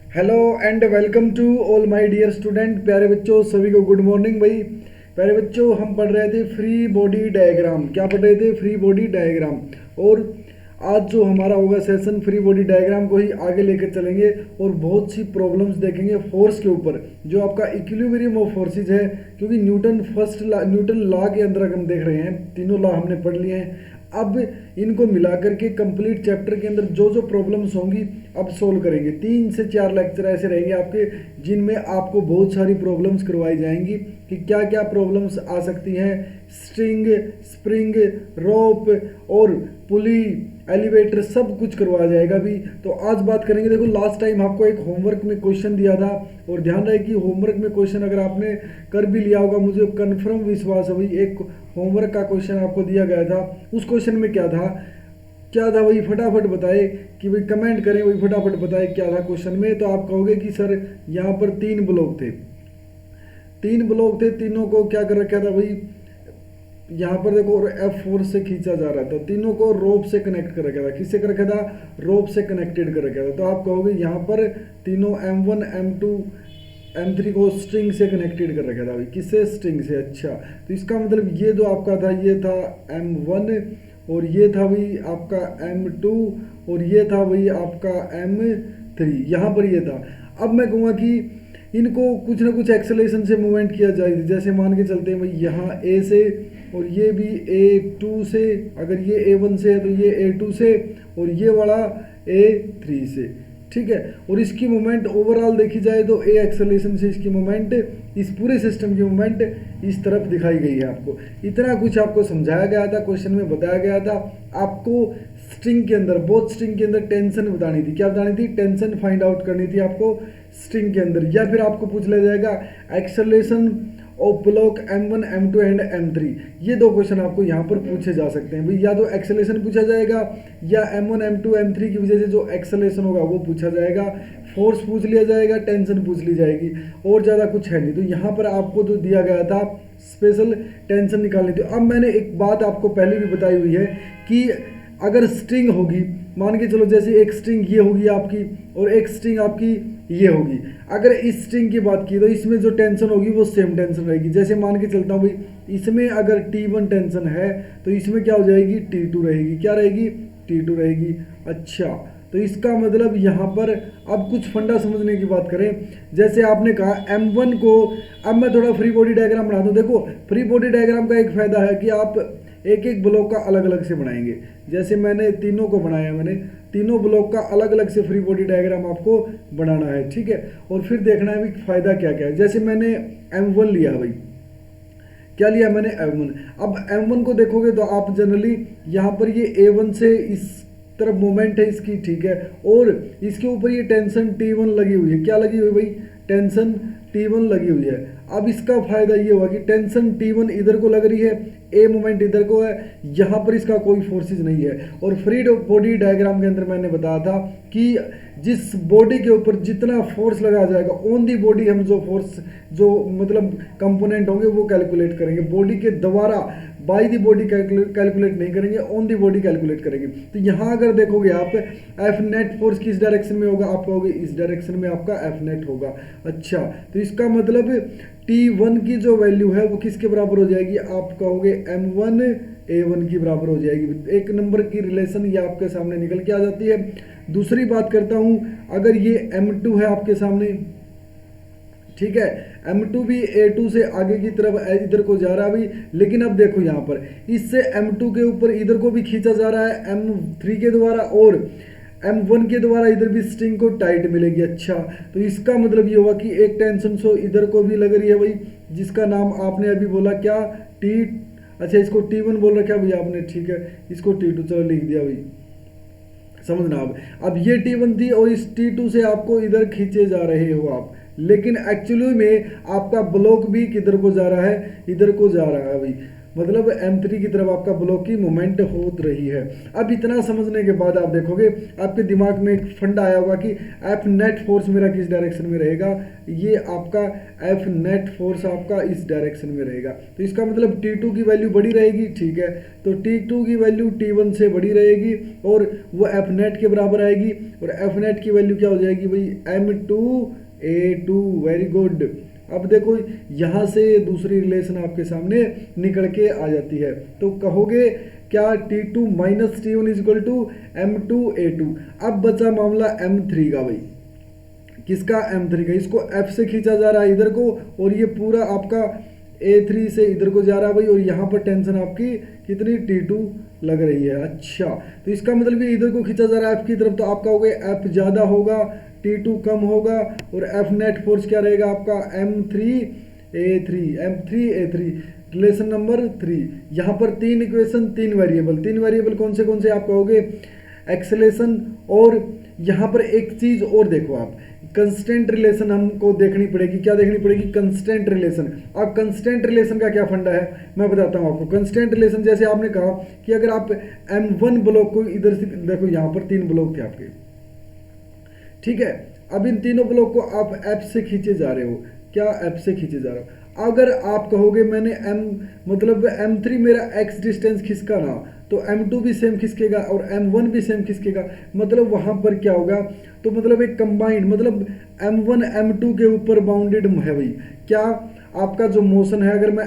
Hello and welcome to all my dear student. प्यारे बच्चों सभी को गुड मॉर्निंग भाई। प्यारे बच्चों हम पढ़ रहे थे फ्री बॉडी डायग्राम। क्या पढ़ रहे थे? Free body diagram. और आज जो हमारा होगा सेशन फ्री बॉडी डायग्राम को ही आगे लेकर चलेंगे और बहुत सी प्रॉब्लम्स देखेंगे फोर्स के ऊपर, जो आपका इक्विलिब्रियम ऑफ फोर्सेज है। क्योंकि न्यूटन लॉ के अंदर हम देख रहे हैं, तीनों लॉ हमने पढ़ लिए हैं। अब इनको मिलाकर के कंप्लीट चैप्टर के अंदर जो जो प्रॉब्लम्स होंगी अब सोल्व करेंगे। 3 से 4 लेक्चर ऐसे रहेंगे आपके, जिनमें आपको बहुत सारी प्रॉब्लम्स करवाई जाएंगी कि क्या क्या प्रॉब्लम्स आ सकती हैं। स्ट्रिंग, स्प्रिंग, रोप और पुली, एलिवेटर सब कुछ करवाया जाएगा भी। तो आज बात करेंगे। देखो लास्ट टाइम आपको एक होमवर्क में क्वेश्चन दिया था, और ध्यान रहे कि होमवर्क में क्वेश्चन अगर आपने कर भी लिया होगा, मुझे कन्फर्म विश्वास है भाई, एक होमवर्क का क्वेश्चन आपको दिया गया था। उस क्वेश्चन में क्या था वही फटाफट बताए कि भाई कमेंट करें, वही फटाफट बताए क्या था क्वेश्चन में। तो आप कहोगे कि सर यहाँ पर 3 ब्लॉक थे, तीनों को क्या कर रखा था भाई, यहाँ पर देखो F4 से खींचा जा रहा था, तीनों को रोप से कनेक्ट कर रखा था। किससे कर रखा था? रोप से कनेक्टेड कर रखा था। तो आप कहोगे यहाँ पर तीनों M1 M2 M3 को स्ट्रिंग से कनेक्टेड कर रखा था भाई। किससे? स्ट्रिंग से। अच्छा, तो इसका मतलब ये जो आपका था, ये था M1 और ये था भाई आपका M2 और ये था भाई आपका M3। यहाँ पर ये था। अब मैं कहूँगा कि इनको कुछ ना कुछ एक्सेलेरेशन से मूवमेंट किया जाए। जैसे मान के चलते हैं भाई, यहाँ A से और ये भी A2 से, अगर ये A1 से है तो ये A2 से और ये वाला A3 से, ठीक है। और इसकी मूवमेंट ओवरऑल देखी जाए तो A एक्सेलेरेशन से इसकी मूवमेंट, इस पूरे सिस्टम की मूवमेंट इस तरफ दिखाई गई है। आपको इतना कुछ आपको समझाया गया था, क्वेश्चन में बताया गया था। आपको स्ट्रिंग के अंदर, बोथ स्ट्रिंग के अंदर टेंशन बतानी थी। क्या बतानी थी? टेंशन फाइंड आउट करनी थी आपको स्ट्रिंग के अंदर। या फिर आपको पूछ लिया जाएगा acceleration of block M1 M2 and M3। ये 2 क्वेश्चन आपको यहाँ पर पूछे जा सकते हैं भाई। या तो एक्सेलरेशन पूछा जाएगा, या M1 M2 M3 की वजह से जो एक्सेलरेशन होगा वो पूछा जाएगा, फोर्स पूछ लिया जाएगा, टेंशन पूछ ली जाएगी, और ज़्यादा कुछ है नहीं। तो यहाँ पर आपको जो दिया गया था स्पेशल टेंशन निकालनी थी। अब मैंने एक बात आपको पहले भी बताई हुई है कि अगर स्ट्रिंग होगी, मान के चलो जैसे एक स्ट्रिंग ये होगी आपकी और एक स्ट्रिंग आपकी ये होगी। अगर इस स्ट्रिंग की बात की तो इसमें जो टेंशन होगी वो सेम टेंशन रहेगी। जैसे मान के चलता हूँ भाई, इसमें अगर T1 टेंशन है तो इसमें क्या हो जाएगी? T2 रहेगी। क्या रहेगी? T2 रहेगी। अच्छा, तो इसका मतलब यहाँ पर अब कुछ फंडा समझने की बात करें। जैसे आपने कहा M1 को, अब मैं थोड़ा फ्री बॉडी डायग्राम बना दूँ। देखो फ्री बॉडी डायग्राम का एक फ़ायदा है कि आप एक एक ब्लॉक का अलग अलग से बनाएंगे। जैसे मैंने तीनों को बनाया, मैंने तीनों ब्लॉक का अलग अलग से फ्री बॉडी डायग्राम आपको बनाना है, ठीक है। और फिर देखना है भी फ़ायदा क्या क्या है। जैसे मैंने M1 लिया भाई, क्या लिया मैंने? M1। अब M1 को देखोगे तो आप जनरली यहाँ पर ये A1 से इस तरफ मूवमेंट है इसकी, ठीक है। और इसके ऊपर ये टेंशन T1 लगी हुई है। क्या लगी हुई है भाई? टेंशन T1 लगी हुई है। अब इसका फायदा ये हुआ कि टेंशन T1 इधर को लग रही है, ए मोमेंट इधर को है, यहाँ पर इसका कोई फोर्सेज नहीं है। और फ्री बॉडी डायग्राम के अंदर मैंने बताया था कि जिस बॉडी के ऊपर जितना फोर्स लगाया जाएगा ऑन दी बॉडी, हम जो फोर्स, जो मतलब कंपोनेंट होंगे वो कैलकुलेट करेंगे। बॉडी के द्वारा बाय दी बॉडी कैलकुलेट नहीं करेंगे, ऑन दी बॉडी कैलकुलेट करेंगे। तो यहाँ अगर देखोगे आप, एफ नेट फोर्स किस डायरेक्शन में होगा? आप कहोगे इस डायरेक्शन में आपका एफ नेट होगा। अच्छा, तो इसका मतलब T1 की जो वैल्यू है वो किसके बराबर हो जाएगी? आप कहोगे M1 A1 की बराबर हो जाएगी। एक नंबर की रिलेशन ये आपके सामने निकल के आ जाती है। दूसरी बात करता हूँ, अगर ये M2 है आपके सामने, ठीक है, M2 भी A2 से आगे की तरफ इधर को जा रहा है भी। लेकिन अब देखो यहाँ पर इससे M2 के ऊपर इधर को भी खींचा जा रहा है M3 के द्वारा, और M1 के द्वारा इधर भी स्ट्रिंग को टाइट मिलेगी। अच्छा, तो इसका मतलब ये हुआ कि एक टेंशन सो इधर को भी लग रही है भाई, जिसका नाम आपने अभी बोला क्या? T, अच्छा इसको T1 बोल रखा है भाई आपने, ठीक है, इसको T2 चलो लिख दिया भाई, समझना। अब ये T1 थी और इस T2 से आपको इधर खींचे जा रहे हो आप, लेकिन एक्चुअली में आपका ब्लॉक भी किधर को जा रहा है? इधर को जा रहा है भाई। मतलब M3 की तरफ आपका ब्लॉक की मूवमेंट हो रही है। अब इतना समझने के बाद आप देखोगे आपके दिमाग में एक फंडा आया होगा कि एफ नेट फोर्स मेरा किस डायरेक्शन में रहेगा, ये आपका एफ नेट फोर्स आपका इस डायरेक्शन में रहेगा। तो इसका मतलब T2 की वैल्यू बड़ी रहेगी, ठीक है, तो T2 की वैल्यू T1 से बड़ी रहेगी और वो एफ नेट के बराबर आएगी, और एफ नेट की वैल्यू क्या हो जाएगी भाई, M2A2। Very good. अब देखो यहाँ से दूसरी रिलेशन आपके सामने निकल के आ जाती है, तो कहोगे क्या T2 minus T1 is equal to M2A2। अब बचा मामला M3 का भाई, किसका, M3 का। इसको F से खींचा जा रहा है इधर को, और ये पूरा आपका A3 से इधर को जा रहा है भाई, और यहाँ पर टेंशन आपकी कितनी, T2 लग रही है। अच्छा, तो इसका मतलब ये इधर को खींचा जा रहा है F की तरफ, तो आपका हो गया F ज़्यादा होगा, T2 कम होगा, और F नेट फोर्स क्या रहेगा आपका, M3A3। M3A3 relation number 3। यहाँ पर 3 इक्वेशन 3 वेरिएबल कौन से आप कहोगे, एक्सेलेरेशन। और यहाँ पर एक चीज़ और देखो आप, कंस्टेंट रिलेशन हमको देखनी पड़ेगी। क्या देखनी पड़ेगी, कंस्टेंट रिलेशन। अब कंस्टेंट रिलेशन का क्या फंडा है मैं बताता हूँ आपको। कंस्टेंट रिलेशन जैसे आपने कहा कि अगर आप M1 ब्लॉक को इधर से देखो, यहाँ पर 3 ब्लॉक थे आपके, ठीक है। अब इन तीनों ब्लॉक को आप F से खींचे जा रहे हो, क्या F से खींचे जा रहे हो। अगर आप कहोगे मैंने मतलब M3 मेरा X डिस्टेंस खिसका ना, तो M2 भी सेम खिसकेगा और M1 भी सेम खिसकेगा। मतलब वहाँ पर क्या होगा, तो मतलब एक कंबाइंड, मतलब M1 M2 के ऊपर बाउंडेड है भाई। क्या आपका जो मोशन है, अगर मैं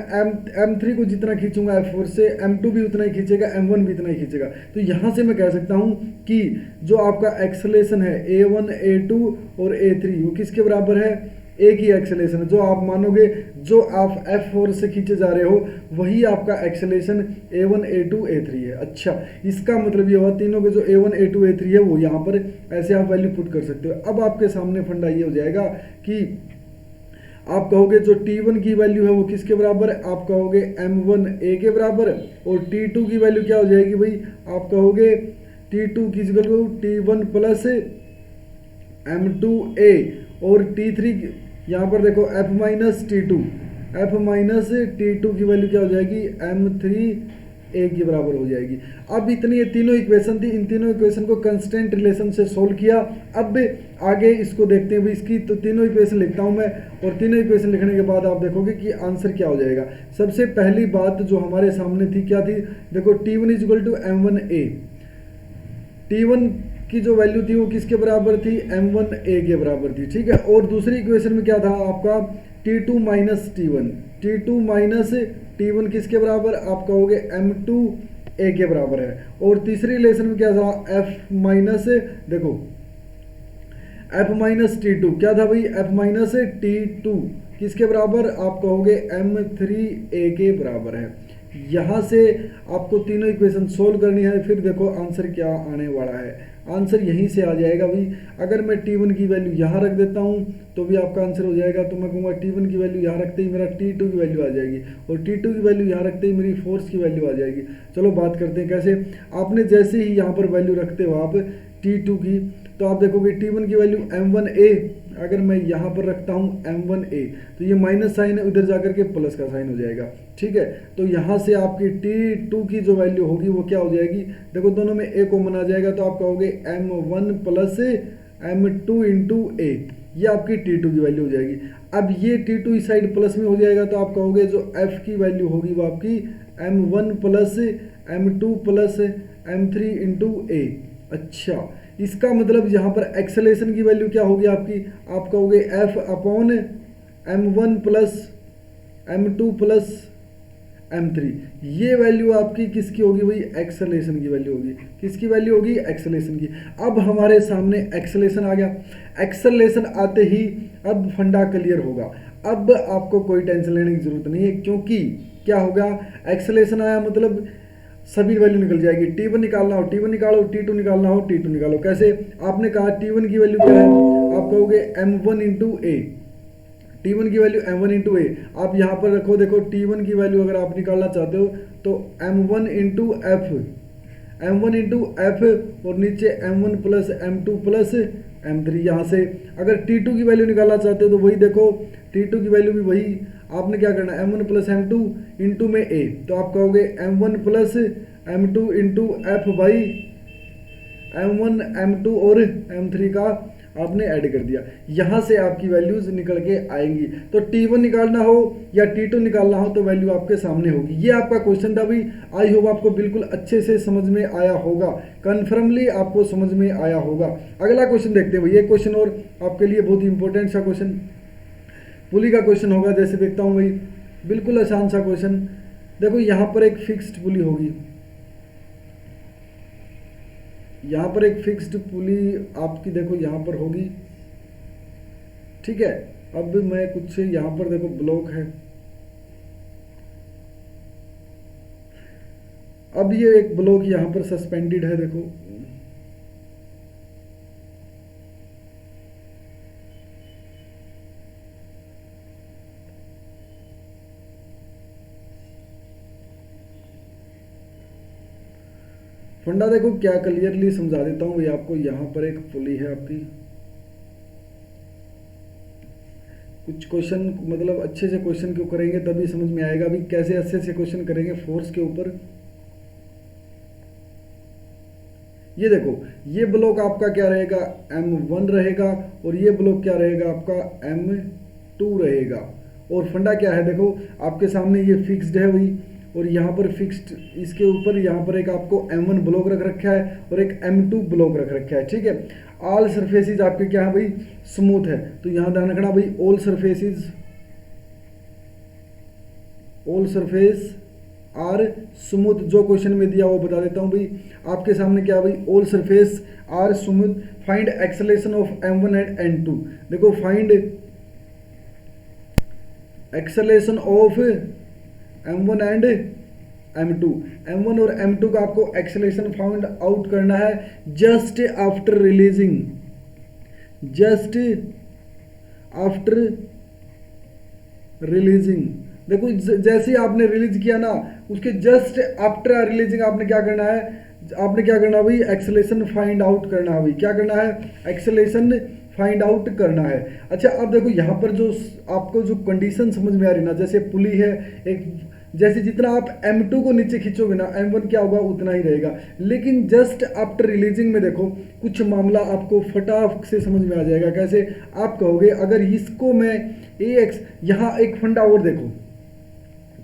M3 को जितना खींचूंगा F4 से, M2 भी उतना ही खींचेगा, M1 भी उतना ही खींचेगा। तो यहाँ से मैं कह सकता हूँ कि जो आपका एक्सेलेरेशन है A1 A2 और A3 वो किसके बराबर है, एक ही एक्सेलेरेशन है। जो आप मानोगे जो आप F4 से खींचे जा रहे हो वही आपका एक्सेलेरेशन A1 A2 A3 है। अच्छा, इसका मतलब ये हुआ तीनों के जो A1 A2 A3 है वो यहाँ पर ऐसे आप वैल्यू पुट कर सकते हो। अब आपके सामने फंडा ये हो जाएगा कि आप कहोगे जो T1 की वैल्यू है वो किसके बराबर है, आप कहोगे M1A के बराबर, और T2 की वैल्यू क्या हो जाएगी भाई, आप कहोगे T2 की वैल्यू T1 प्लस M2A, और T3 यहाँ पर देखो F माइनस T2 की वैल्यू क्या हो जाएगी, M3A के बराबर हो जाएगी। अब इतनी ये तीनों इक्वेशन थी, इन तीनों इक्वेशन को कंस्टेंट रिलेशन से सोल्व किया। अब आगे इसको देखते हैं भाई, इसकी तो तीनों इक्वेशन लिखता हूं मैं, और तीनों इक्वेशन लिखने के बाद आप देखोगे कि आंसर क्या हो जाएगा। सबसे पहली बात जो हमारे सामने थी क्या थी, देखो T1 is equal to M1A। T1 की जो वैल्यू थी वो किसके बराबर थी, M1A के बराबर थी, ठीक है। और दूसरी इक्वेशन में क्या था आपका, T2 माइनस T1 किसके बराबर, आप कहोगे M2A के बराबर है। और तीसरी रिलेशन में क्या था, F माइनस, देखो F माइनस T2 क्या था भाई, F माइनस T2 किसके बराबर, आप कहोगे M3A के बराबर है। यहाँ से आपको तीनों इक्वेशन सोल्व करनी है, फिर देखो आंसर क्या आने वाला है। आंसर यहीं से आ जाएगा भाई। अगर मैं T1 की वैल्यू यहाँ रख देता हूँ तो भी आपका आंसर हो जाएगा। तो मैं कहूँगा T1 की वैल्यू यहाँ रखते ही मेरा T2 की वैल्यू आ जाएगी, और T2 की वैल्यू यहाँ रखते ही मेरी फोर्स की वैल्यू आ जाएगी। चलो बात करते हैं कैसे। आपने जैसे ही यहाँ पर वैल्यू रखते हो आप T2 की, तो आप देखोगे T1 की वैल्यू M1A, अगर मैं यहाँ पर रखता हूँ M1A, तो ये माइनस साइन है, उधर जाकर के प्लस का साइन हो जाएगा, ठीक है। तो यहाँ से आपकी T2 की जो वैल्यू होगी वो क्या हो जाएगी, देखो दोनों में A कॉमन आ जाएगा, तो आप कहोगे M1 plus M2 into A, ये आपकी T2 की वैल्यू हो जाएगी। अब ये T2 इस साइड प्लस में हो जाएगा, तो आप कहोगे जो F की वैल्यू होगी वो आपकी M1 plus M2 plus M3 into A। अच्छा, इसका मतलब यहाँ पर एक्सेलेरेशन की वैल्यू क्या होगी आपकी, आप कहोगे F upon M1 plus M2 plus M3। ये वैल्यू आपकी किसकी होगी भाई, एक्सेलेरेशन की वैल्यू होगी। किसकी वैल्यू होगी, एक्सेलेरेशन की। अब हमारे सामने एक्सेलेरेशन आ गया। एक्सेलेरेशन आते ही अब फंडा क्लियर होगा। अब आपको कोई टेंशन लेने की जरूरत नहीं है, क्योंकि क्या होगा, एक्सेलेरेशन आया मतलब सभी वैल्यू निकल जाएगी। T1 निकालना हो T1 निकालो, T2 निकालना हो T2 निकालो। कैसे, आपने कहा T1 की वैल्यू क्या है, आप कहोगे M1 इंटू A। T1 की वैल्यू M1 इंटू A, आप यहाँ पर रखो, देखो T1 की वैल्यू अगर आप निकालना चाहते हो तो M1 into F, M1 into F, और नीचे M1 plus M2 plus M3। यहाँ से अगर T2 की वैल्यू निकालना चाहते हो तो वही देखो, T2 की वैल्यू भी वही आपने क्या करना है, M1 प्लस M2 इंटू में A, तो आप कहोगे M1 plus M2 into F by M1 M2 और M3 का आपने ऐड कर दिया। यहाँ से आपकी वैल्यूज निकल के आएंगी। तो T1 निकालना हो या T2 निकालना हो तो वैल्यू आपके सामने होगी। ये आपका क्वेश्चन था भाई, आई होप आपको बिल्कुल अच्छे से समझ में आया होगा, कन्फर्मली आपको समझ में आया होगा। अगला क्वेश्चन देखते हैं भाई, ये क्वेश्चन और आपके लिए बहुत ही इंपॉर्टेंट सा क्वेश्चन पुली का क्वेश्चन होगा। जैसे देखता हूँ भाई, बिल्कुल आसान सा क्वेश्चन। देखो यहाँ पर एक फिक्स्ड पुली होगी, यहाँ पर एक फिक्स्ड पुली आपकी देखो यहाँ पर होगी, ठीक है। अब मैं कुछ यहाँ पर देखो ब्लॉक है, अब ये एक ब्लॉक यहाँ पर सस्पेंडेड है, देखो फंडा देखो क्या क्लियरली समझा देता हूँ भाई आपको। यहाँ पर एक पुली है आपकी, कुछ क्वेश्चन मतलब अच्छे से क्वेश्चन क्यों करेंगे तभी समझ में आएगा अभी कैसे अच्छे से क्वेश्चन करेंगे फोर्स के ऊपर। ये देखो, ये ब्लॉक आपका क्या रहेगा, M1 रहेगा, और ये ब्लॉक क्या रहेगा आपका, M2 रहेगा। और फंडा क्या है देखो, आपके सामने ये फिक्स्ड है भाई, और यहाँ पर फिक्स्ड, इसके ऊपर यहाँ पर एक आपको M1 ब्लॉक रख रखा है और एक M2 ब्लॉक रख रखा है, ठीक है। ऑल सरफेसेस आपके क्या है भाई, स्मूथ है। तो यहाँ ध्यान रखना भाई, ऑल सरफेस आर स्मूथ, जो क्वेश्चन में दिया वो बता देता हूँ भाई आपके सामने क्या भाई, all surface are smooth, find acceleration of M1 and M2। देखो find acceleration of M1 and M2, M1 और M2 का आपको एक्सेलेरेशन फाउंड आउट करना है जस्ट आफ्टर रिलीजिंग। देखो जैसे ही आपने रिलीज किया ना, उसके जस्ट आफ्टर रिलीजिंग आपने क्या करना है, भाई एक्सेलेरेशन फाइंड आउट करना है भाई, क्या करना है, एक्सेलेरेशन फाइंड आउट करना है। अच्छा अब देखो यहाँ पर जो आपको जो कंडीशन समझ में आ रही ना, जैसे पुली है एक, जैसे जितना आप M2 को नीचे खींचोगे ना, M1 क्या होगा उतना ही रहेगा। लेकिन जस्ट आफ्टर रिलीजिंग में देखो कुछ मामला आपको फटाक से समझ में आ जाएगा। कैसे, आप कहोगे अगर इसको मैं AX, यहाँ एक फंडा और देखो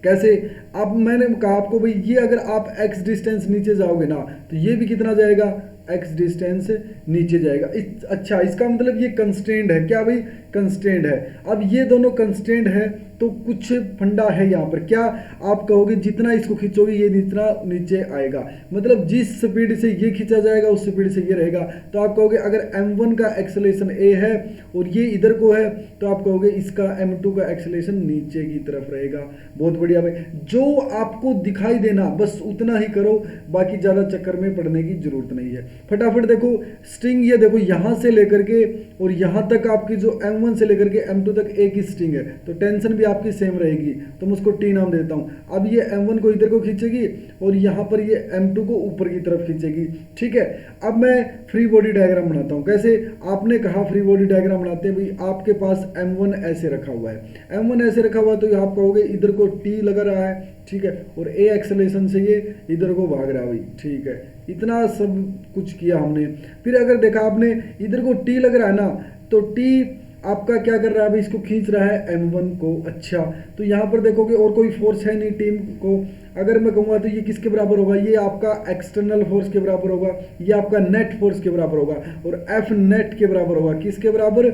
कैसे, अब मैंने कहा आपको भाई ये अगर आप X डिस्टेंस नीचे जाओगे ना तो ये भी कितना जाएगा, X डिस्टेंस नीचे जाएगा। अच्छा इसका मतलब ये कंस्ट्रेंट है, क्या भाई, कंस्ट्रेंट है। अब ये दोनों कंस्ट्रेंट है तो कुछ फंडा है यहाँ पर, क्या आप कहोगे जितना इसको खींचोगे ये जितना नीचे आएगा, मतलब जिस स्पीड से ये खींचा जाएगा उस स्पीड से ये रहेगा। तो आप कहोगे अगर M1 का एक्सेलेरेशन A है और ये इधर को है तो आप कहोगे इसका M2 का एक्सेलेरेशन नीचे की तरफ रहेगा। बहुत बढ़िया भाई, जो आपको दिखाई देना बस उतना ही करो, बाकी ज़्यादा चक्कर में पड़ने की जरूरत नहीं है। फटाफट देखो स्ट्रिंग, ये देखो यहाँ से लेकर के और यहाँ तक आपकी जो M1 से लेकर के M2 तक एक ही स्ट्रिंग है, तो टेंशन भी आपकी सेम रहेगी। तो मैं उसको T नाम देता हूँ। अब ये M1 को इधर को खींचेगी और यहाँ पर ये M2 को ऊपर की तरफ खींचेगी, ठीक है। अब मैं फ्री बॉडी डायग्राम बनाता हूँ। कैसे, आपने कहा फ्री बॉडी डायग्राम बनाते हैं भाई, आपके पास M1 ऐसे रखा हुआ है, M1 ऐसे रखा हुआ है तो आप कहोगे इधर को T लगा रहा है, ठीक है, और A एक्सेलेरेशन से ये इधर को भाग रहा है भाई, ठीक है। इतना सब कुछ किया हमने। फिर अगर देखा आपने इधर को T लग रहा है ना, तो T आपका क्या कर रहा है अभी, इसको खींच रहा है M1 को। अच्छा तो यहाँ पर देखोगे और कोई फोर्स है नहीं टीम को, अगर मैं कहूँगा तो ये किसके बराबर होगा, ये आपका एक्सटर्नल फोर्स के बराबर होगा, ये आपका नेट फोर्स के बराबर होगा, और F नेट के बराबर होगा, किसके बराबर,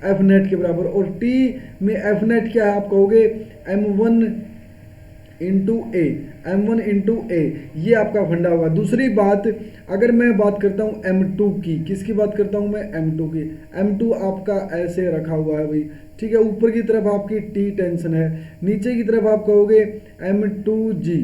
F नेट के बराबर। और T में F नेट क्या है, आप कहोगे M1 इंटू ए, M1 इंटू ए, ये आपका फंडा होगा। दूसरी बात, अगर मैं बात करता हूँ M2 की, किसकी बात करता हूँ मैं, M2 की। M2 आपका ऐसे रखा हुआ है भाई, ठीक है, ऊपर की तरफ आपकी T टेंशन है, नीचे की तरफ आप कहोगे M2G,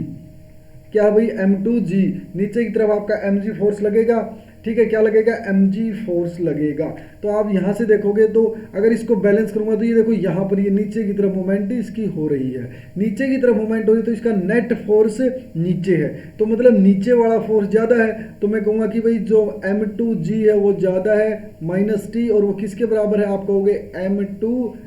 क्या भाई M2G, नीचे की तरफ आपका mg फोर्स लगेगा, ठीक है, क्या लगेगा, mg फोर्स लगेगा। तो आप यहाँ से देखोगे तो अगर इसको बैलेंस करूंगा तो ये देखो यहाँ पर ये नीचे की तरफ मूवमेंट इसकी हो रही है, नीचे की तरफ मूवमेंट हो रही है तो इसका नेट फोर्स नीचे है, तो मतलब नीचे वाला फोर्स ज़्यादा है, तो मैं कहूँगा कि भाई जो m2g है वो ज़्यादा है -t, और वो किसके बराबर है, आप कहोगे m2a।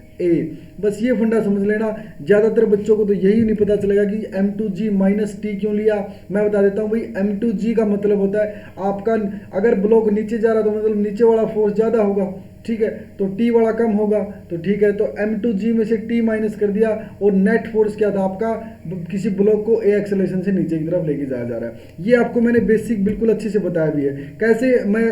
बस ये फंडा समझ लेना। ज़्यादातर बच्चों को तो यही नहीं पता चलेगा कि m2g -t क्यों लिया। मैं बता देता हूँ भाई, m2g का मतलब होता है आपका अगर ब्लॉक नीचे जा रहा है तो मतलब नीचे वाला फोर्स ज़्यादा होगा, ठीक है, तो t वाला कम होगा, तो ठीक है, तो m2g में से t माइनस कर दिया, और नेट फोर्स क्या था आपका, किसी ब्लॉक को a एक्सेलरेशन से नीचे की तरफ लेके जाया जा रहा है। ये आपको मैंने बेसिक बिल्कुल अच्छे से बताया भी है। कैसे, मैं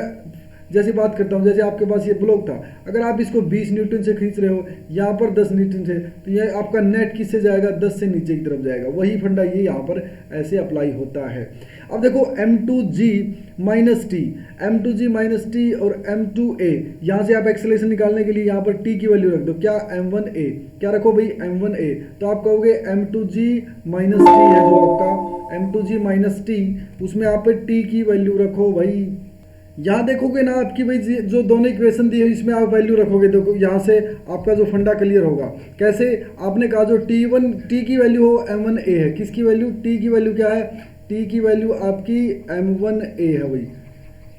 जैसे बात करता हूँ, जैसे आपके पास ये ब्लॉक था, अगर आप इसको 20 न्यूटन से खींच रहे हो, यहाँ पर 10 न्यूटन से, तो ये आपका नेट किससे जाएगा, 10 से नीचे की तरफ जाएगा। वही फंडा ये यहाँ पर ऐसे अप्लाई होता है। अब देखो m2g -t, m2g -t और m2a, यहाँ से आप एक्सेलरेशन निकालने के लिए यहाँ पर t की वैल्यू रख दो, क्या, m1a, क्या रखो भाई, m1a, तो आप कहोगे m2g -t है जो आपका m2g -t, उसमें आप t की वैल्यू रखो भाई। यहाँ देखोगे ना आपकी भाई जो दोनों इक्वेशन दी है इसमें आप वैल्यू रखोगे, देखो यहाँ से आपका जो फंडा क्लियर होगा। कैसे, आपने कहा जो t की वैल्यू हो m1a है, किसकी वैल्यू, t की वैल्यू क्या है, t की वैल्यू आपकी m1a है भाई,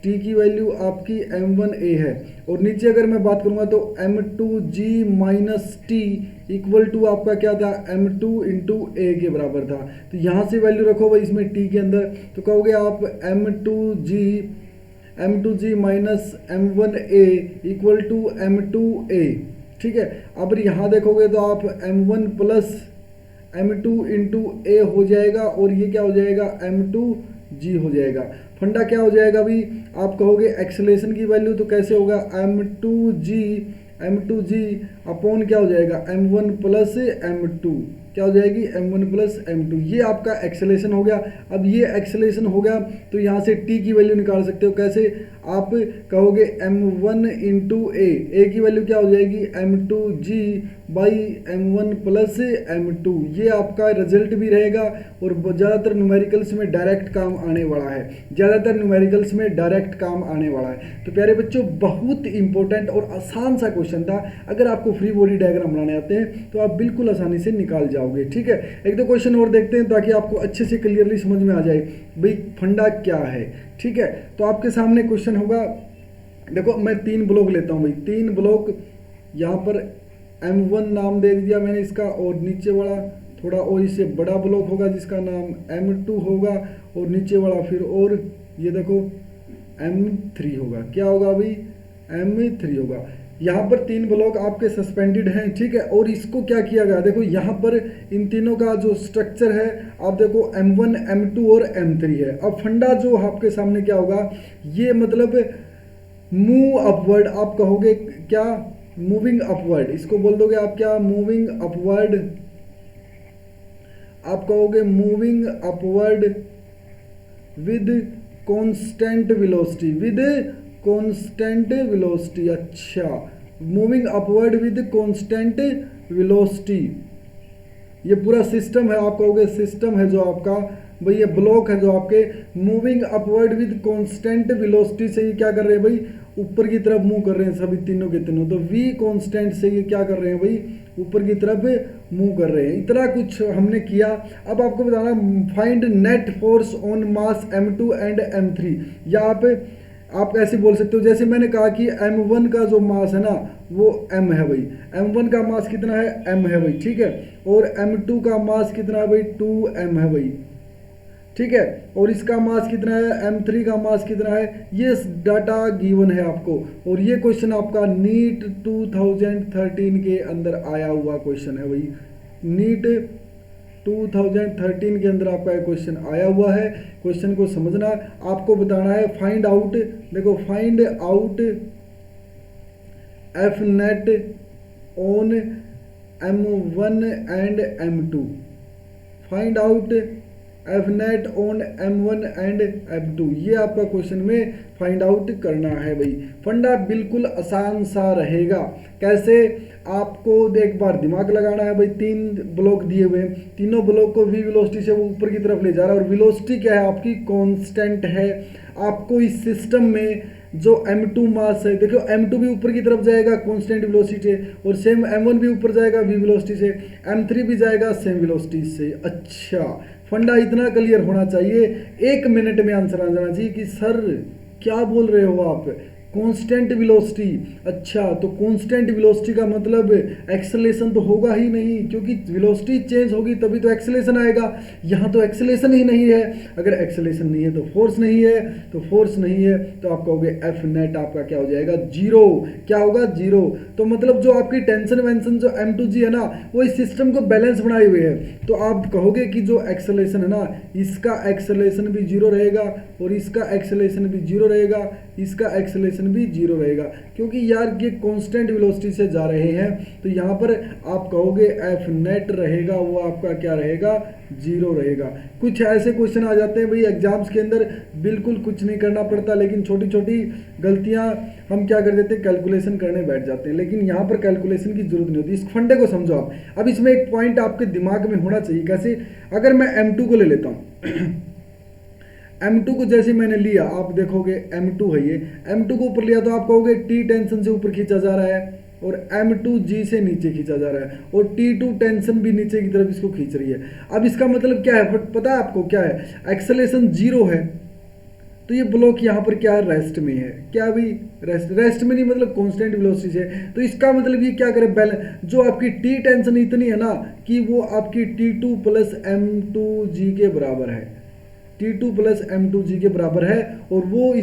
t की वैल्यू आपकी m1a है, और नीचे अगर मैं बात करूँगा तो m2g -t इक्वल टू आपका क्या था, m2 इंटू a के बराबर था। तो यहाँ से वैल्यू रखो भाई इसमें t के अंदर, तो कहोगे आप m2g -m1a equal to m2a, ठीक है। अब यहाँ देखोगे तो आप m1 plus m2 into a हो जाएगा, और ये क्या हो जाएगा, m2g हो जाएगा। फंडा क्या हो जाएगा भाई, आप कहोगे एक्सेलरेशन की वैल्यू, तो कैसे होगा, m2g अपॉन क्या हो जाएगा, m1 प्लस m2, क्या हो जाएगी, m1 प्लस m2। ये आपका एक्सेलरेशन हो गया। अब ये एक्सेलरेशन हो गया तो यहाँ से t की वैल्यू निकाल सकते हो। कैसे, आप कहोगे m1 इंटू a की वैल्यू क्या हो जाएगी, m2g by m1 plus m2। ये आपका रिजल्ट भी रहेगा, और ज़्यादातर न्यूमेरिकल्स में डायरेक्ट काम आने वाला है, ज़्यादातर न्यूमेरिकल्स में डायरेक्ट काम आने वाला है। तो प्यारे बच्चों, बहुत इंपॉर्टेंट और आसान सा क्वेश्चन था। अगर आपको फ्री बॉडी डायग्राम बनाने आते हैं तो आप बिल्कुल आसानी से निकाल जाओगे, ठीक है। एक दो क्वेश्चन और देखते हैं ताकि आपको अच्छे से क्लियरली समझ में आ जाए भाई फंडा क्या है, ठीक है। तो आपके सामने क्वेश्चन होगा, देखो मैं 3 ब्लॉक लेता हूँ भाई, 3 ब्लॉक, यहाँ पर m1 नाम दे दिया मैंने इसका, और नीचे वाला थोड़ा और इससे बड़ा ब्लॉक होगा जिसका नाम m2 होगा, और नीचे वाला फिर और ये देखो m3 होगा। क्या होगा भाई, m3 होगा। यहाँ पर 3 ब्लॉक आपके सस्पेंडेड हैं, ठीक है। और इसको क्या किया गया, देखो यहाँ पर इन तीनों का जो स्ट्रक्चर है, आप देखो m1 m2 और m3 है। अब फंडा जो आपके सामने क्या होगा, ये मतलब मूव अपवर्ड, आप कहोगे क्या, मूविंग अपवर्ड, इसको बोल दोगे आप क्या, मूविंग अपवर्ड, आप कहोगे moving upward with constant velocity, with constant velocity. अच्छा, moving upward with constant velocity, ये पूरा सिस्टम है, आप कहोगे सिस्टम है जो आपका भाई, ये ब्लॉक है जो आपके moving upward with constant velocity से ये क्या कर रहे हैं भाई, ऊपर की तरफ मूव कर रहे हैं सभी तीनों के तीनों। तो v कांस्टेंट से ये क्या कर रहे हैं भाई, ऊपर की तरफ मूव कर रहे हैं। इतना कुछ हमने किया। अब आपको बताना, find net force on mass m2 and m3। या आप ऐसे बोल सकते हो, जैसे मैंने कहा कि m1 का जो मास है ना वो m है भाई, m1 का मास कितना है, m है भाई, ठीक है। और m2 का मास कितना है भाई, 2m है भाई, ठीक है। और इसका मास कितना है, m3 का मास कितना है, ये डाटा गिवन है आपको। और ये क्वेश्चन आपका नीट 2013 के अंदर आया हुआ क्वेश्चन है भाई, नीट 2013 के अंदर आपका एक क्वेश्चन आया हुआ है। क्वेश्चन को समझना, आपको बताना है फाइंड आउट, देखो find out F net on m1 and m2, find out F net on m1 and m2। ये आपका क्वेश्चन में फाइंड आउट करना है भाई। फंडा बिल्कुल आसान सा रहेगा। कैसे, आपको एक बार दिमाग लगाना है भाई। 3 ब्लॉक दिए हुए हैं, तीनों ब्लॉक को v वेलोसिटी से वो ऊपर की तरफ ले जा रहा है, और वेलोसिटी क्या है आपकी, कांस्टेंट है। आपको इस सिस्टम में जो m2 मास है, देखो m2 भी ऊपर की तरफ जाएगा कांस्टेंट वेलोसिटी से, और सेम m1 भी ऊपर जाएगा v वेलोसिटी से, m3 भी जाएगा सेम वेलोसिटी से। अच्छा, फंडा इतना क्लियर होना चाहिए, 1 मिनट में आंसर आ जाना चाहिए कि सर क्या बोल रहे हो आप, कांस्टेंट वेलोसिटी। अच्छा, तो कांस्टेंट वेलोसिटी का मतलब एक्सेलेरेशन तो होगा ही नहीं, क्योंकि वेलोसिटी चेंज होगी तभी तो एक्सेलेरेशन आएगा। यहाँ तो एक्सेलेरेशन ही नहीं है। अगर एक्सेलेरेशन नहीं है तो फोर्स नहीं है, तो फोर्स नहीं है तो आप कहोगे एफ नेट आपका क्या हो जाएगा, जीरो। क्या होगा, जीरो। तो मतलब जो आपकी टेंशन वेंशन जो m2g है ना, वो इस सिस्टम को बैलेंस बनाए हुए है। तो आप कहोगे कि जो एक्सेलेरेशन है ना, इसका एक्सेलेरेशन भी जीरो रहेगा, और इसका एक्सेलेरेशन भी जीरो रहेगा, इसका एक्सेलेरेशन भी जीरो रहेगा, क्योंकि यार ये कांस्टेंट वेलोसिटी से जा रहे हैं। तो यहाँ पर आप कहोगे एफ नेट रहेगा, वो आपका क्या रहेगा, जीरो रहेगा। कुछ ऐसे क्वेश्चन आ जाते हैं भाई एग्जाम्स के अंदर, बिल्कुल कुछ नहीं करना पड़ता, लेकिन छोटी छोटी गलतियां हम क्या कर देते हैं, कैलकुलेशन करने बैठ जाते हैं। लेकिन यहाँ पर कैलकुलेशन की जरूरत नहीं होती। इस फंडे को समझो आप। अब इसमें एक पॉइंट आपके दिमाग में होना चाहिए। कैसे, अगर मैं m2 को ले लेता हूँ m2 को जैसे मैंने लिया, आप देखोगे m2 है ये, m2 को ऊपर लिया तो आप कहोगे t टेंशन से ऊपर खींचा जा रहा है, और m2g से नीचे खींचा जा रहा है, और t2 टेंशन भी नीचे की तरफ इसको खींच रही है। अब इसका मतलब क्या है, पता है आपको क्या है, एक्सेलेरेशन जीरो है, तो ये ब्लॉक यहाँ पर क्या है, रेस्ट में है। क्या भी रेस्ट में नहीं, मतलब कांस्टेंट वेलोसिटी से। तो इसका मतलब ये क्या करे, बैलेंस, जो आपकी टी टेंशन इतनी है ना कि वो आपकी t2 प्लस m2g के बराबर है, t2 प्लस m2g के बराबर है। और वो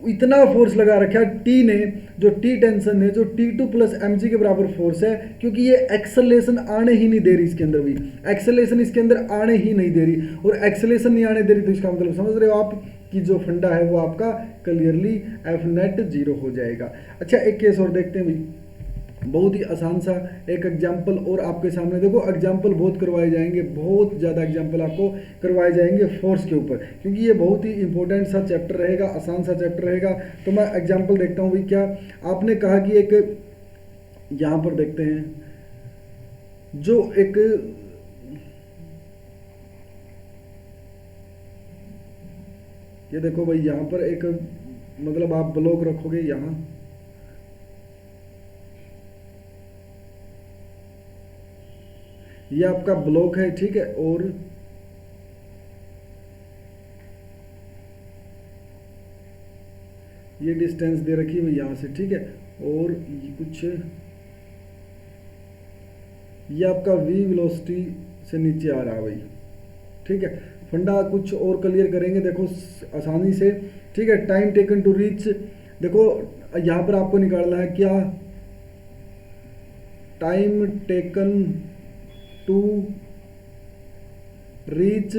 इतना फोर्स लगा रखा है टी ने, जो टी टेंशन है, जो t2 प्लस mg के बराबर फोर्स है, क्योंकि ये एक्सेलेरेशन आने ही नहीं दे रही इसके अंदर, भी एक्सेलेरेशन इसके अंदर आने ही नहीं दे रही। और एक्सेलेरेशन नहीं आने दे रही तो इसका मतलब समझ रहे हो आप कि जो फंडा है वो आपका क्लियरली एफ नेट जीरो हो जाएगा। अच्छा, एक केस और देखते हैं भाई, बहुत ही आसान सा एक एग्जाम्पल और आपके सामने। देखो एग्जाम्पल बहुत करवाए जाएंगे, बहुत ज़्यादा एग्जाम्पल आपको करवाए जाएंगे फोर्स के ऊपर, क्योंकि ये बहुत ही इंपॉर्टेंट सा चैप्टर रहेगा, आसान सा चैप्टर रहेगा। तो मैं एग्जाम्पल देखता हूँ भाई। क्या आपने कहा कि एक, यहाँ पर देखते हैं, जो एक ये देखो भाई, यहाँ पर एक मतलब आप ब्लॉक रखोगे यहाँ, ये आपका ब्लॉक है, ठीक है, और ये डिस्टेंस दे रखी है यहाँ से, ठीक है, और ये कुछ, ये आपका v वेलोसिटी से नीचे आ रहा है भाई, ठीक है। फंडा कुछ और क्लियर करेंगे, देखो आसानी से, ठीक है। टाइम टेकन टू रीच, देखो यहाँ पर आपको निकालना है क्या, time taken to reach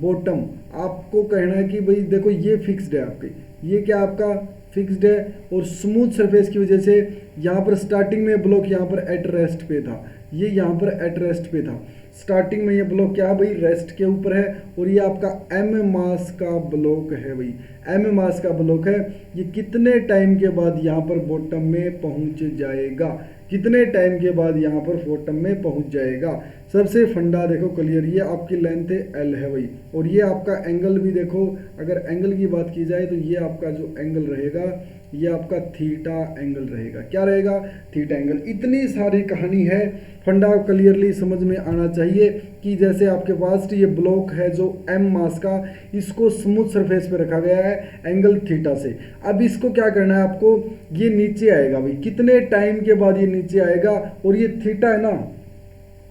bottom. आपको कहना है कि भाई देखो ये फिक्स्ड है आपकी, ये क्या आपका फिक्स्ड है, और स्मूथ सरफेस की वजह से यहाँ पर स्टार्टिंग में ब्लॉक यहाँ पर एट रेस्ट पे था, ये यहाँ पर एट रेस्ट पे था। स्टार्टिंग में ये ब्लॉक क्या है भाई, रेस्ट के ऊपर है, और ये आपका m मास का ब्लॉक है भाई, m मास का ब्लॉक है। ये कितने टाइम के बाद यहाँ पर बॉटम में पहुँच जाएगा, कितने टाइम के बाद यहाँ पर बॉटम में पहुँच जाएगा। सबसे फंडा देखो क्लियर, ये आपकी लेंथ है L है भाई, और ये आपका एंगल भी देखो, अगर एंगल की बात की जाए तो ये आपका जो एंगल रहेगा, ये आपका थीटा एंगल रहेगा। क्या रहेगा, थीटा एंगल। इतनी सारी कहानी है, फंडा क्लियरली समझ में आना चाहिए कि जैसे आपके पास ये ब्लॉक है जो m मास का, इसको स्मूथ सरफेस पे रखा गया है एंगल थीटा से। अब इसको क्या करना है आपको, ये नीचे आएगा भाई, कितने टाइम के बाद ये नीचे आएगा, और ये थीटा है ना,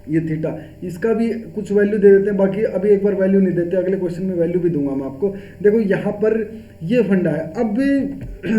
ये थीटा, इसका भी कुछ वैल्यू दे देते हैं, बाकी अभी एक बार वैल्यू नहीं देते, अगले क्वेश्चन में वैल्यू भी दूंगा मैं आपको। देखो यहाँ पर ये फंडा है। अब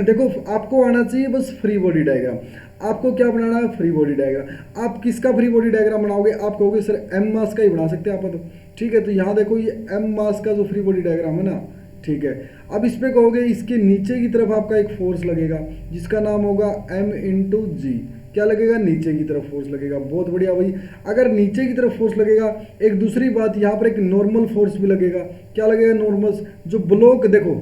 देखो आपको आना चाहिए बस फ्री बॉडी डायग्राम। आपको क्या बनाना है, फ्री बॉडी डायग्राम। आप किसका फ्री बॉडी डायग्राम बनाओगे, आप कहोगे सर m मास का ही बना सकते हैं आप, तो ठीक है। तो यहाँ देखो ये m मास का जो फ्री बॉडी डायग्राम है ना, ठीक है। अब इस पे कहोगे इसके नीचे की तरफ आपका एक फोर्स लगेगा जिसका नाम होगा m इंटू जी। क्या लगेगा, नीचे की तरफ फोर्स लगेगा। बहुत बढ़िया भाई, अगर नीचे की तरफ फोर्स लगेगा, एक दूसरी बात यहाँ पर एक नॉर्मल फोर्स भी लगेगा। क्या लगेगा, नॉर्मल। जो ब्लॉक देखो,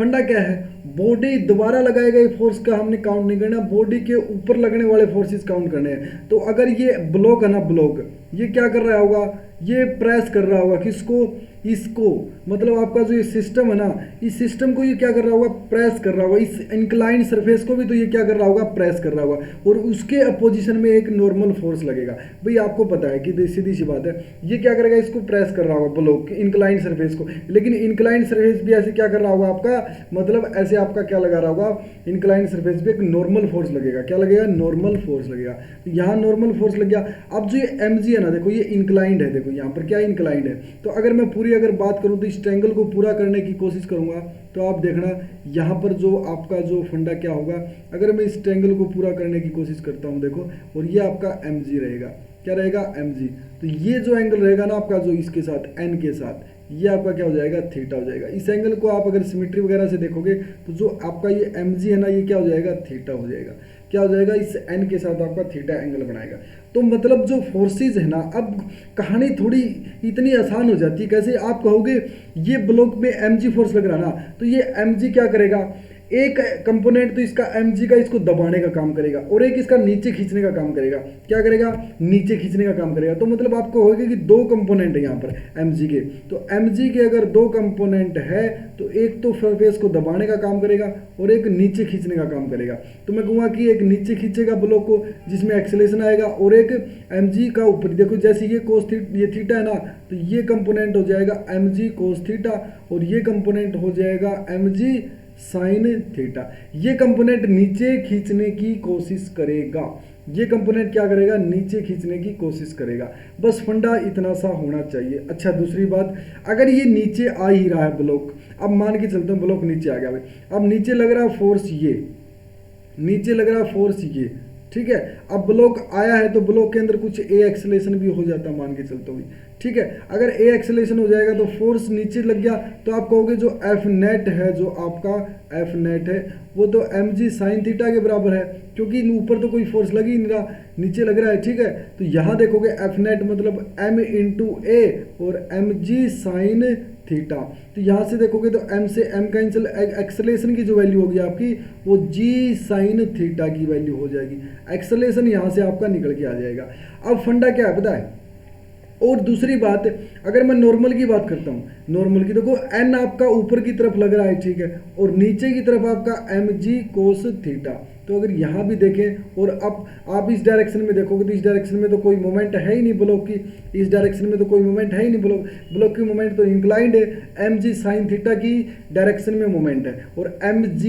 फंडा क्या है, बॉडी दोबारा लगाए गए फोर्स का हमने काउंट नहीं करना, बॉडी के ऊपर लगने वाले फोर्सेस काउंट करने हैं। तो अगर ये ब्लॉक है ना, ब्लॉक ये क्या कर रहा होगा, ये प्रेस कर रहा होगा किसको, इसको, मतलब आपका जो ये सिस्टम है ना, इस सिस्टम को ये क्या कर रहा होगा, प्रेस कर रहा होगा, इस इंक्लाइंड सरफेस को भी तो ये क्या कर रहा होगा, प्रेस कर रहा होगा, और उसके अपोजिशन में एक नॉर्मल फोर्स लगेगा। भाई आपको पता है कि सीधी सी बात है, ये क्या करेगा, इसको प्रेस कर रहा होगा ब्लॉक इंक्लाइंड सरफेस को, लेकिन इंक्लाइंड सरफेस भी ऐसे क्या कर रहा होगा आपका, मतलब ऐसे आपका क्या लगा रहा होगा, इंक्लाइंड सरफेस पे एक नॉर्मल फोर्स लगेगा, क्या लगेगा, नॉर्मल फोर्स लगेगा। तो यहाँ नॉर्मल फोर्स लग गया। अब जो ये mg है ना, देखो ये इंक्लाइंड है, देखो यहाँ पर क्या इंक्लाइंड है। तो अगर मैं पूरी अगर बात करूँ तो इस ट्रायंगल को पूरा करने की कोशिश करूँगा, तो आप देखना यहाँ पर जो आपका जो फंडा क्या होगा, अगर मैं इस ट्रायंगल को पूरा करने की कोशिश करता हूँ, देखो, और ये आपका mg रहेगा, क्या रहेगा, mg। तो ये जो एंगल रहेगा ना आपका, जो इसके साथ n के साथ, ये आपका क्या हो जाएगा, थीटा हो जाएगा। इस एंगल को आप अगर सिमेट्री वगैरह से देखोगे तो जो आपका ये mg है ना, ये क्या हो जाएगा, थीटा हो जाएगा, क्या हो जाएगा, इस n के साथ आपका थीटा एंगल बनाएगा। तो मतलब जो फोर्सेज है ना, अब कहानी थोड़ी इतनी आसान हो जाती है। कैसे, आप कहोगे ये ब्लॉक में mg फोर्स लग रहा ना, तो ये mg क्या करेगा, एक कंपोनेंट तो इसका mg का इसको दबाने का काम करेगा, और एक इसका नीचे खींचने का काम करेगा, क्या करेगा, नीचे खींचने का काम करेगा। तो मतलब आपको होगा कि दो कंपोनेंट है यहाँ पर mg के, तो mg के अगर दो कंपोनेंट है तो एक तो सरफेस को दबाने का काम करेगा और एक नीचे खींचने का काम करेगा। तो मैं कहूँगा कि एक नीचे खींचेगा ब्लॉक को जिसमें एक्सेलेरेशन आएगा, और एक mg का ऊपर, देखो जैसे ये कोस ये थीटा है ना, तो ये कंपोनेंट हो जाएगा mg कोस थीटा, और ये कंपोनेंट हो जाएगा mg साइन थीटा। ये कंपोनेंट नीचे खींचने की कोशिश करेगा, ये कंपोनेंट क्या करेगा, नीचे खींचने की कोशिश करेगा। बस फंडा इतना सा होना चाहिए। अच्छा, दूसरी बात, अगर ये नीचे आ ही रहा है ब्लॉक, अब मान के चलते हैं ब्लॉक नीचे आ गया भाई, अब नीचे लग रहा है फोर्स, ये नीचे लग रहा है फोर्स ये, ठीक है। अब ब्लॉक आया है तो ब्लॉक के अंदर कुछ ए एक्सेलेरेशन भी हो जाता, मान के चलते हुए, ठीक है। अगर ए एक्सेलेरेशन हो जाएगा तो फोर्स नीचे लग गया, तो आप कहोगे जो एफ नेट है, जो आपका एफ नेट है, वो तो mg साइन थीटा के बराबर है, क्योंकि ऊपर तो कोई फोर्स लग ही नहीं रहा, नीचे लग रहा है, ठीक है। तो यहाँ देखोगे एफ नेट मतलब m इंटू ए और mg साइन थीटा। तो यहाँ से देखोगे तो m से m कैंसिल, एक्सेलेरेशन की जो वैल्यू होगी आपकी वो g साइन थीटा की वैल्यू हो जाएगी। एक्सेलेरेशन यहाँ से आपका निकल के आ जाएगा। अब फंडा क्या है पता है। और दूसरी बात, अगर मैं नॉर्मल की बात करता हूँ, नॉर्मल की देखो n आपका ऊपर की तरफ लग रहा है, ठीक है, और नीचे की तरफ आपका mg कोस थीटा। तो अगर यहाँ भी देखें और अब आप इस डायरेक्शन में देखोगे तो इस डायरेक्शन में तो कोई मोमेंट है ही नहीं ब्लॉक की, इस डायरेक्शन में तो कोई मोमेंट है ही नहीं, ब्लॉक की मोमेंट तो इंक्लाइंड है, mg साइन थीटा की डायरेक्शन में मोमेंट है, और mg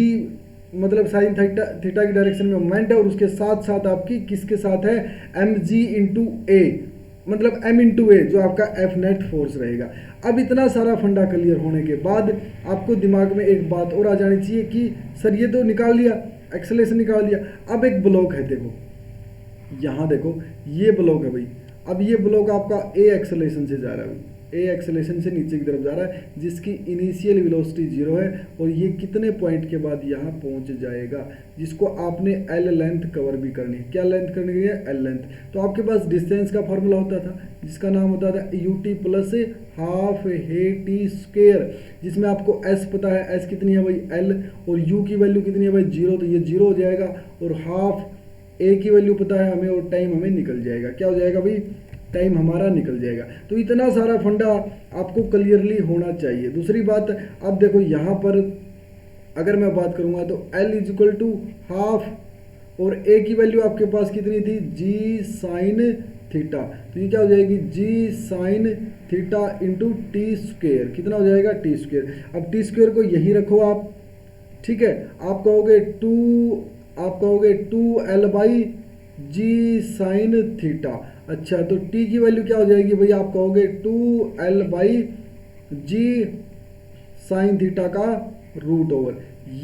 मतलब साइन थीटा की डायरेक्शन में मोमेंट है, और उसके साथ साथ आपकी किसके साथ है, mg इंटू ए, मतलब m इंटू ए जो आपका एफ नेट फोर्स रहेगा। अब इतना सारा फंडा क्लियर होने के बाद आपको दिमाग में एक बात और आ जानी चाहिए कि सर ये तो निकाल लिया, एक्सेलेरेशन निकाल लिया, अब एक ब्लॉक है, देखो यहाँ देखो ये ब्लॉक है भाई। अब ये ब्लॉक आपका ए एक्सेलेरेशन से जा रहा है भाई, ए एक्सेलेरेशन से नीचे की तरफ जा रहा है, जिसकी इनिशियल वेलोसिटी 0 है, और ये कितने पॉइंट के बाद यहाँ पहुँच जाएगा, जिसको आपने एल लेंथ कवर भी करनी है। क्या लेंथ करनी है, एल लेंथ। तो आपके पास डिस्टेंस का फॉर्मूला होता था जिसका नाम होता था ut प्लस हाफ हे टी स्क्वेयर, जिसमें आपको s पता है, s कितनी है भाई l, और u की वैल्यू कितनी है भाई 0, तो ये 0 हो जाएगा, और हाफ a की वैल्यू पता है हमें, और टाइम हमें निकल जाएगा, क्या हो जाएगा भाई, टाइम हमारा निकल जाएगा। तो इतना सारा फंडा आपको क्लियरली होना चाहिए। दूसरी बात, अब देखो यहाँ पर अगर मैं बात करूँगा तो L is equal to half, और A की वैल्यू आपके पास कितनी थी, G साइन थीटा, तो ये क्या हो जाएगी, G sine theta into T square, कितना हो जाएगा, टी स्क्वेयर। अब टी स्क्वेयर को यही रखो आप, ठीक है, आप कहोगे 2L by G sine theta. अच्छा, तो t की वैल्यू क्या हो जाएगी भाई, आप कहोगे 2L by G sine theta का रूट ओवर,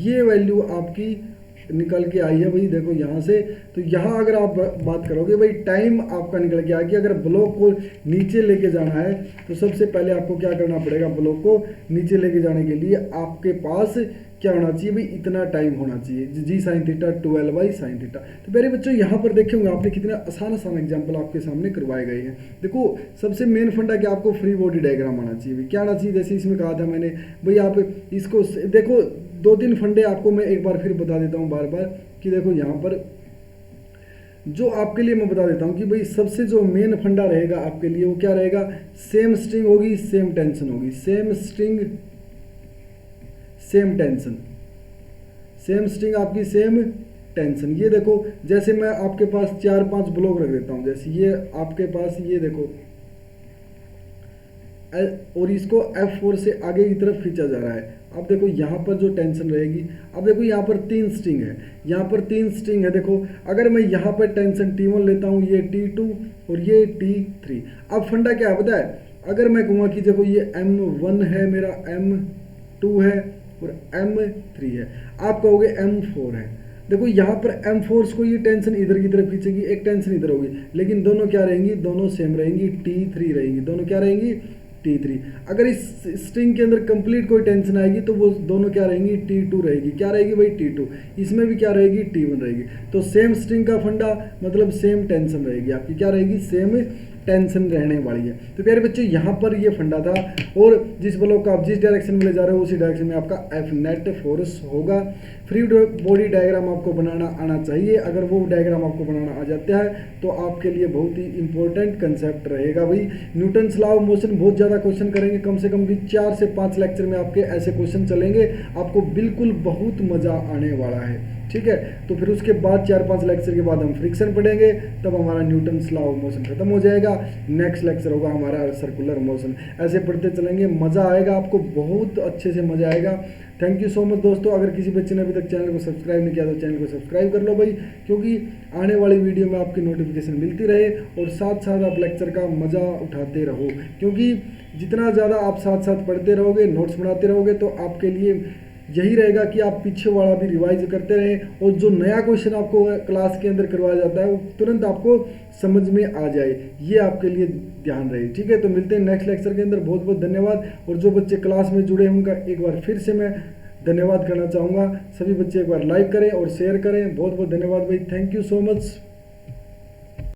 ये वैल्यू आपकी निकल के आई है भाई। देखो यहाँ से, तो यहाँ अगर आप बात करोगे भाई, टाइम आपका निकल के आया कि अगर ब्लॉक को नीचे लेके जाना है तो सबसे पहले आपको क्या करना पड़ेगा, ब्लॉक को नीचे लेके जाने के लिए आपके पास क्या होना चाहिए भाई, इतना टाइम होना चाहिए, g sine theta 2L by sine theta. तो मेरे बच्चों यहाँ पर देखे होंगे आपने कितने आसान एग्जाम्पल आपके सामने करवाए गए हैं। देखो सबसे मेन फंडा कि आपको फ्री बॉडी डायग्राम आना चाहिए, क्या आना चाहिए, जैसे इसमें कहा था मैंने भाई, आप इसको देखो दो तीन फंडे आपको मैं एक बार फिर बता देता हूँ बार बार कि देखो यहाँ पर जो आपके लिए मैं बता देता हूँ कि भाई सबसे जो मेन फंडा रहेगा आपके लिए वो क्या रहेगा, सेम स्ट्रिंग होगी सेम टेंशन होगी, same string same tension, same string आपकी सेम टेंशन। ये देखो जैसे मैं आपके पास 4-5 ब्लॉक रख देता हूँ, जैसे ये आपके पास ये देखो और इसको F4 से आगे की तरफ खींचा जा रहा है। अब देखो यहाँ पर जो टेंशन रहेगी, अब देखो यहाँ पर 3 स्ट्रिंग है, यहाँ पर 3 स्ट्रिंग है। देखो अगर मैं यहाँ पर टेंशन T1 लेता हूँ, ये T2 और ये T3। अब फंडा क्या है पता है, अगर मैं कहूँगा कि देखो ये M1 है मेरा, M2 है और M3 है, आप कहोगे M4 है। देखो यहाँ पर M4 को ये टेंशन इधर की तरफ खींचेगी, एक टेंशन इधर होगी, लेकिन दोनों क्या रहेंगी, दोनों सेम रहेंगी, T3 रहेंगी, दोनों क्या रहेंगी, T3। अगर इस स्ट्रिंग के अंदर कंप्लीट कोई टेंशन आएगी तो वो दोनों क्या रहेंगी, T2 रहेगी। क्या रहेगी भाई, T2। इसमें भी क्या रहेगी, T1 रहेगी। तो सेम स्ट्रिंग का फंडा मतलब सेम टेंशन रहेगी आपकी, क्या रहेगी, सेम टेंशन रहने वाली है। तो प्यारे बच्चों यहाँ पर ये फंडा था, और जिस ब्लॉक का आप जिस डायरेक्शन में ले जा रहे हो उसी डायरेक्शन में आपका एफ नेट फोर्स होगा। फ्री बॉडी डायग्राम आपको बनाना आना चाहिए, अगर वो डायग्राम आपको बनाना आ जाता है तो आपके लिए बहुत ही इंपॉर्टेंट कंसेप्ट रहेगा भाई। न्यूटन्स लॉ ऑफ मोशन बहुत ज़्यादा क्वेश्चन करेंगे, कम से कम भी 4 से 5 लेक्चर में आपके ऐसे क्वेश्चन चलेंगे, आपको बिल्कुल बहुत मज़ा आने वाला है। ठीक है, तो फिर उसके बाद 4-5 लेक्चर के बाद हम फ्रिक्शन पढ़ेंगे, तब हमारा न्यूटन्स लॉ ऑफ मोशन खत्म हो जाएगा। नेक्स्ट लेक्चर होगा हमारा सर्कुलर मोशन। ऐसे पढ़ते चलेंगे, मज़ा आएगा आपको, बहुत अच्छे से मज़ा आएगा। थैंक यू सो मच दोस्तों। अगर किसी बच्चे ने अभी तक चैनल को सब्सक्राइब नहीं किया तो चैनल को सब्सक्राइब कर लो भाई, क्योंकि आने वाली वीडियो में आपकी नोटिफिकेशन मिलती रहे, और साथ साथ आप लेक्चर का मज़ा उठाते रहो, क्योंकि जितना ज़्यादा आप साथ साथ पढ़ते रहोगे, नोट्स बनाते रहोगे, तो आपके लिए यही रहेगा कि आप पीछे वाला भी रिवाइज करते रहें, और जो नया क्वेश्चन आपको क्लास के अंदर करवाया जाता है वो तुरंत आपको समझ में आ जाए, ये आपके लिए ध्यान रहे। ठीक है, तो मिलते हैं नेक्स्ट लेक्चर के अंदर। बहुत बहुत धन्यवाद। और जो बच्चे क्लास में जुड़े होंगे एक बार फिर से मैं धन्यवाद करना चाहूँगा। सभी बच्चे एक बार लाइक करें और शेयर करें। बहुत बहुत धन्यवाद भाई, थैंक यू सो मच।